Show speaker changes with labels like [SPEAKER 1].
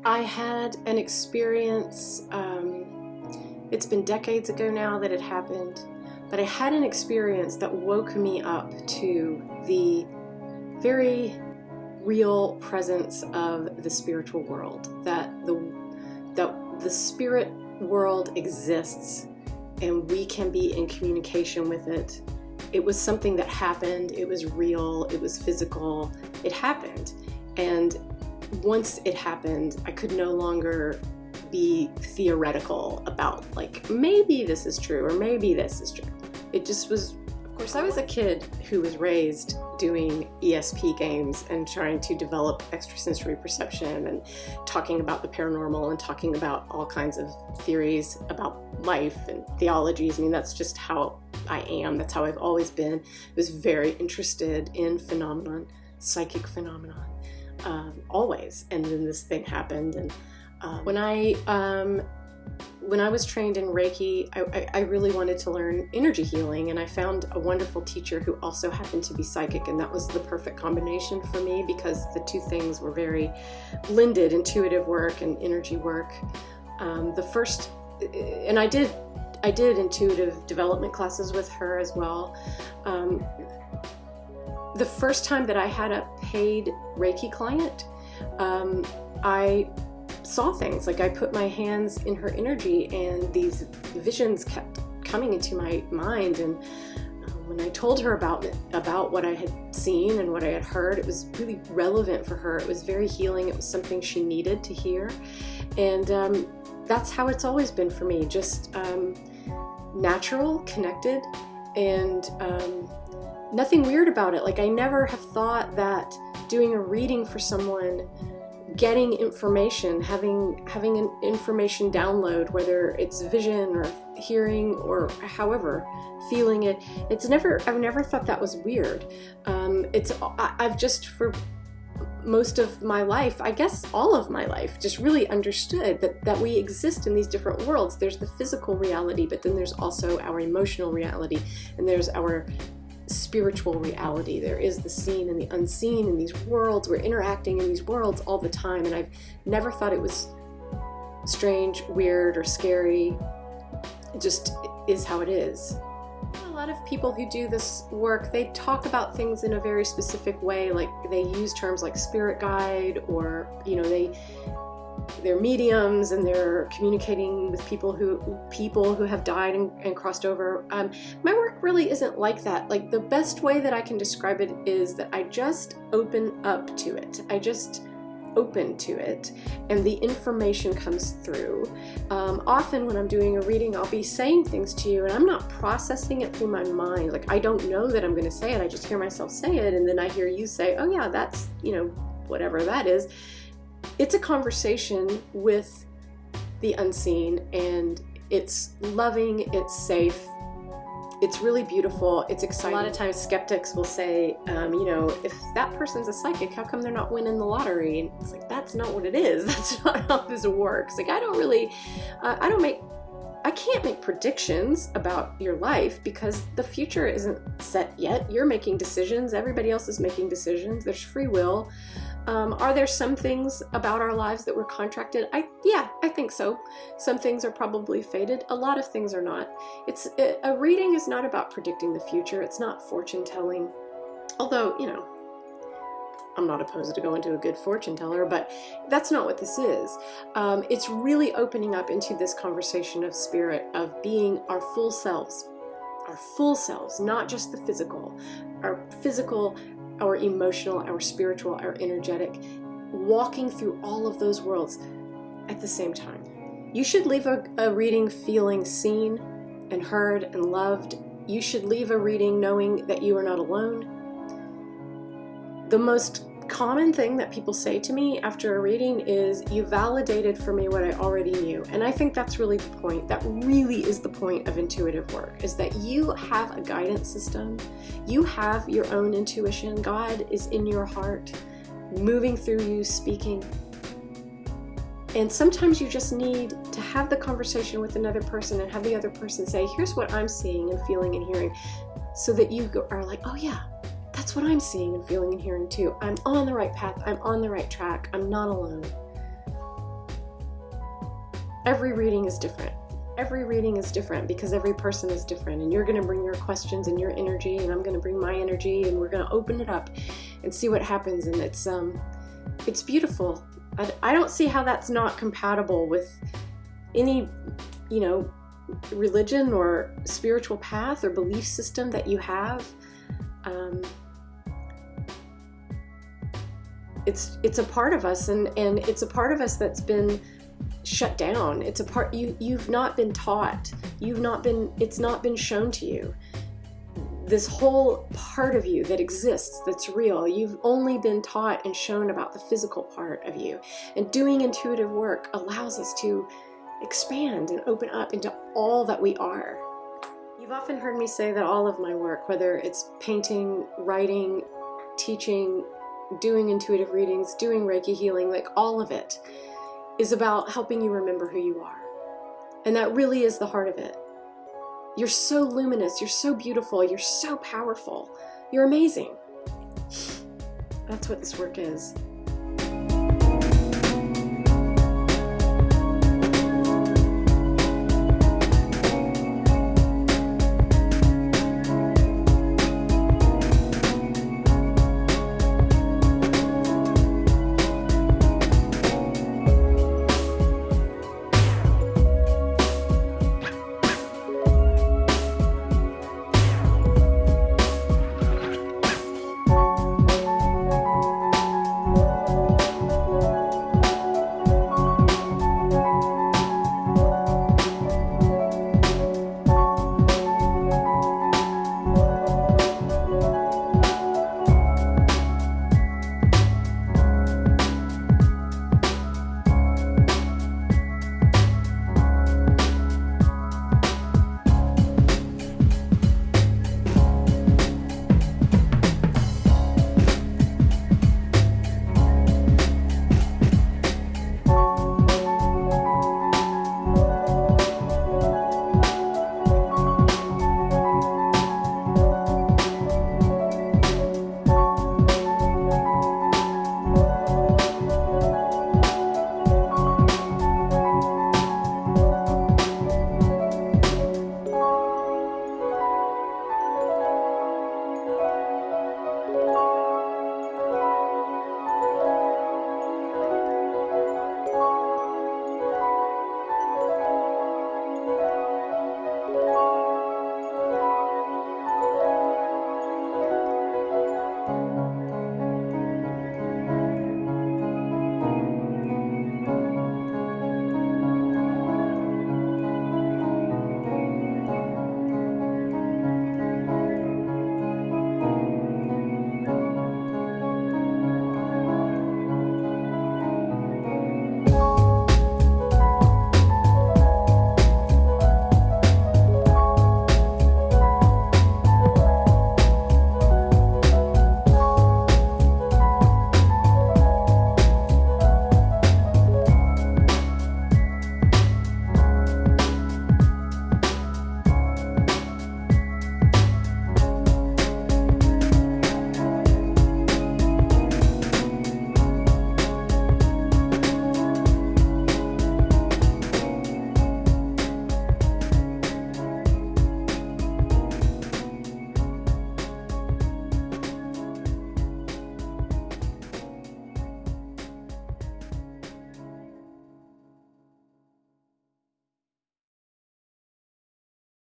[SPEAKER 1] I had an experience, it's been decades ago now that it happened, but I had an experience that woke me up to the very real presence of the spiritual world, that the spirit world exists and we can be in communication with it. It was something that happened, it was real, it was physical, it happened. And once it happened, I could no longer be theoretical about like, maybe this is true or maybe this is true. It just was, of course, I was a kid who was raised doing ESP games and trying to develop extrasensory perception and talking about the paranormal and talking about all kinds of theories about life and theologies. I mean, that's just how I am. That's how I've always been. I was very interested in phenomenon, psychic phenomenon, always. And then this thing happened. And when I was trained in Reiki, I really wanted to learn energy healing, and I found a wonderful teacher who also happened to be psychic, and that was the perfect combination for me because the two things were very blended, intuitive work and energy work. And I did intuitive development classes with her as well. The first time that I had a paid Reiki client, I saw things. Like, I put my hands in her energy and these visions kept coming into my mind. And when I told her about what I had seen and what I had heard, it was really relevant for her. It was very healing. It was something she needed to hear. And that's how it's always been for me. Just natural, connected, and nothing weird about it. Like, I never have thought that doing a reading for someone, getting information, having an information download, whether it's vision or hearing or however, feeling it, I've never thought that was weird. I've just, for most of my life, I guess all of my life, just really understood that we exist in these different worlds. There's the physical reality, but then there's also our emotional reality, and there's our spiritual reality. There is the seen and the unseen in these worlds. We're interacting in these worlds all the time, and I've never thought it was strange, weird, or scary. It just is how it is. A lot of people who do this work, they talk about things in a very specific way, like they use terms like spirit guide, or they're mediums and they're communicating with people who have died and crossed over. My work really isn't like that. Like, the best way that I can describe it is that I just open up to it. I just open to it, and the information comes through. Often when I'm doing a reading, I'll be saying things to you and I'm not processing it through my mind. Like, I don't know that I'm going to say it. I just hear myself say it, and then I hear you say, oh yeah, that's, whatever that is. It's a conversation with the unseen, and it's loving, it's safe, it's really beautiful, it's exciting. A lot of times skeptics will say, if that person's a psychic, how come they're not winning the lottery? And it's like, that's not what it is. That's not how this works. Like, I can't make predictions about your life because the future isn't set yet. You're making decisions. Everybody else is making decisions. There's free will. Are there some things about our lives that we're contracted? Yeah, I think so. Some things are probably fated. A lot of things are not. A reading is not about predicting the future. It's not fortune telling. Although, I'm not opposed to going to a good fortune teller, but that's not what this is. It's really opening up into this conversation of spirit, of being our full selves, not just the physical, our emotional, our spiritual, our energetic, walking through all of those worlds at the same time. You should leave a reading feeling seen and heard and loved. You should leave a reading knowing that you are not alone. The most common thing that people say to me after a reading is, you validated for me what I already knew. And I think that's really the point. That really is the point of intuitive work, is that you have a guidance system. You have your own intuition. God is in your heart, moving through you, speaking. And sometimes you just need to have the conversation with another person and have the other person say, here's what I'm seeing and feeling and hearing, so that you are like, oh yeah, that's what I'm seeing and feeling and hearing too. I'm on the right path. I'm on the right track. I'm not alone. Every reading is different. Every reading is different because every person is different, and you're going to bring your questions and your energy, and I'm going to bring my energy, and we're going to open it up and see what happens. And it's beautiful. I don't see how that's not compatible with any, you know, religion or spiritual path or belief system that you have. It's a part of us, and it's a part of us that's been shut down. It's a part you've not been taught. It's not been shown to you. This whole part of you that exists, that's real, you've only been taught and shown about the physical part of you. And doing intuitive work allows us to expand and open up into all that we are. You've often heard me say that all of my work, whether it's painting, writing, teaching, doing intuitive readings, doing Reiki healing, like all of it is about helping you remember who you are. And that really is the heart of it. You're so luminous, you're so beautiful, you're so powerful, you're amazing. That's what this work is.